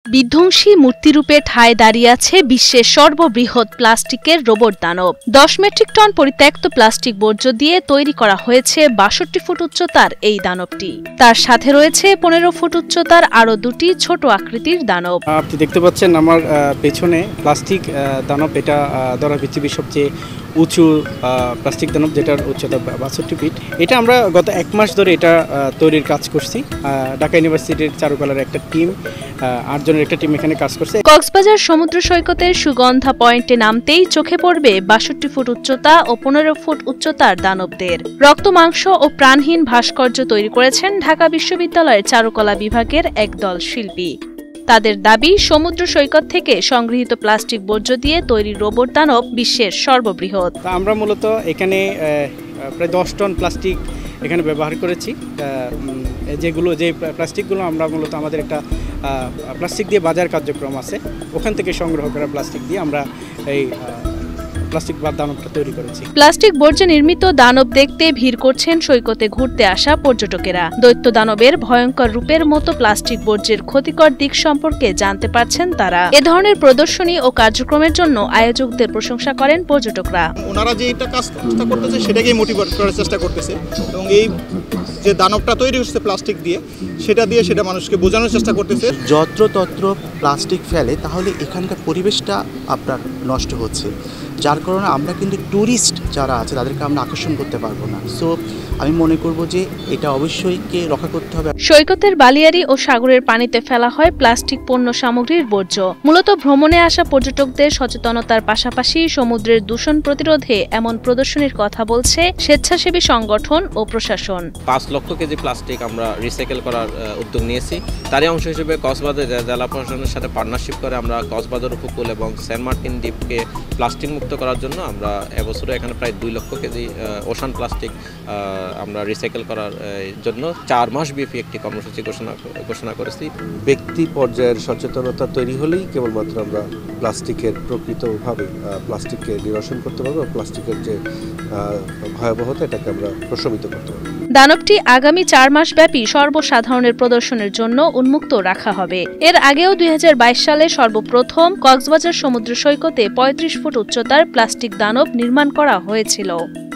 বিধ্বংসী মূর্তিরূপে ঠায় দাঁড়িয়ে আছে বিশ্বের সর্ববৃহৎ প্লাস্টিকের রোবট দানব। 10 মেট্রিক টন পরিত্যক্ত প্লাস্টিক বর্জ্য দিয়ে তৈরি করা হয়েছে 62 ফুট উচ্চতার এই দানবটি। তার সাথে রয়েছে 15 ফুট উচ্চতার আরও দুটি ছোট আকৃতির দানব। আপনি দেখতে পাচ্ছেন আমার পেছনে প্লাস্টিক দানব। এটা ধরা পৃথিবীর সবচেয়ে উঁচু প্লাস্টিক দানব, যেটার উচ্চতা 62 ফিট। এটা আমরা গত 1 মাস ধরে এটা তৈরির কাজ করছি। ঢাকা ইউনিভার্সিটির চারুকলার একটা টিম, 8 জনের একটা টিম এখানে কাজ করছে। কক্সবাজার সমুদ্র সৈকতের সুগন্ধা পয়েন্টে নামতেই চোখে পড়বে 62 ফুট উচ্চতা ও 15 ফুট উচ্চতার দানবদের। রক্ত, মাংস ও প্রাণহীন ভাস্কর্য তৈরি করেছেন ঢাকা বিশ্ববিদ্যালয়ের চারুকলা বিভাগের একদল শিল্পী। তাদের দাবি, সমুদ্র সৈকত থেকে সংগৃহীত প্লাস্টিক বর্জ্য দিয়ে তৈরি রোবট দানব বিশ্বের সর্ববৃহৎ। আমরা মূলত এখানে প্রায় 10 টন প্লাস্টিক এখানে ব্যবহার করেছি। যে প্লাস্টিকগুলো আমরা মূলত আমাদের একটা প্লাস্টিক দিয়ে বাজার কার্যক্রম আছে, ওখান থেকে সংগ্রহ করা প্লাস্টিক দিয়ে আমরা এই প্লাস্টিক দানবটা তৈরি করেছি। প্লাস্টিক বর্জ্যে নির্মিত দানব দেখতে ভিড় করছেন সৈকতে ঘুরতে আসা পর্যটকেরা। দৈত্য দানবের ভয়ঙ্কর রূপের মতো প্লাস্টিক বর্জ্যের ক্ষতিকর দিক সম্পর্কে জানতে পারছেন তারা। এ ধরনের প্রদর্শনী ও কার্যক্রমের জন্য আয়োজকদের প্রশংসা করেন পর্যটকরা। ওনারা যে এটা কাজটা করতেছে সেটাকেই মোটিভেট করার চেষ্টা করতেছে, এবং এই যে দানবটা তৈরি হচ্ছে প্লাস্টিক দিয়ে, সেটা মানুষকে বোঝানোর চেষ্টা করতেছে। যত্রতত্র প্লাস্টিক ফেলে তাহলে এখানকার পরিবেশটা আপনার নষ্ট হচ্ছে, যার কারণে আমরা কিন্তু ট্যুরিস্ট যারা আছে তাদেরকে আমরা আকর্ষণ করতে পারবো না। সো আমি মনে করব যে এটা অবশ্যই রক্ষা করতে হবে। সৈকতের বালিয়াড়ি ও সাগরের পানিতে ফেলা হয় প্লাস্টিক পণ্য সামগ্রীর বর্জ্য। মূলত ভ্রমণে আসা পর্যটকদের সচেতনতার পাশাপাশি সমুদ্রের দূষণ প্রতিরোধে এমন প্রদর্শনীর কথা বলছে স্বেচ্ছাসেবী সংগঠন ও প্রশাসন। 5 লক্ষ কেজি প্লাস্টিক আমরা রিসাইকেল করার উদ্যোগ নিয়েছি। তারই অংশ হিসেবে কক্সবাজার জেলা প্রশাসনের সাথে পার্টনারশিপ করে আমরা কক্সবাজার উপকূল এবং সেন্ট মার্টিন দ্বীপকে প্লাস্টিক মুক্ত করার জন্য আমরা এবছরে এখানে প্রায় 2 লক্ষ কেজি ওশান প্লাস্টিক আমরা রিসাইকেল করার জন্য 4 মাস ব্যাপী একটি কর্মসূচি ঘোষণা করেছি। ব্যক্তি পর্যায়ের সচেতনতা তৈরি হলেই কেবলমাত্র আমরা প্লাস্টিকের প্রকৃতভাবে প্লাস্টিককে নিরসন করতে পারবো, প্লাস্টিকের যে ভয়াবহতা এটাকে আমরা প্রশমিত করতে পারবো। দানবটি আগামী 4 মাস ব্যাপী সর্বসাধারণের প্রদর্শনের জন্য উন্মুক্ত রাখা হবে। এর আগেও 2022 সালে সর্বপ্রথম কক্সবাজার সমুদ্র সৈকতে 35 ফুট উচ্চতার প্লাস্টিক দানব নির্মাণ করা হয়েছিল।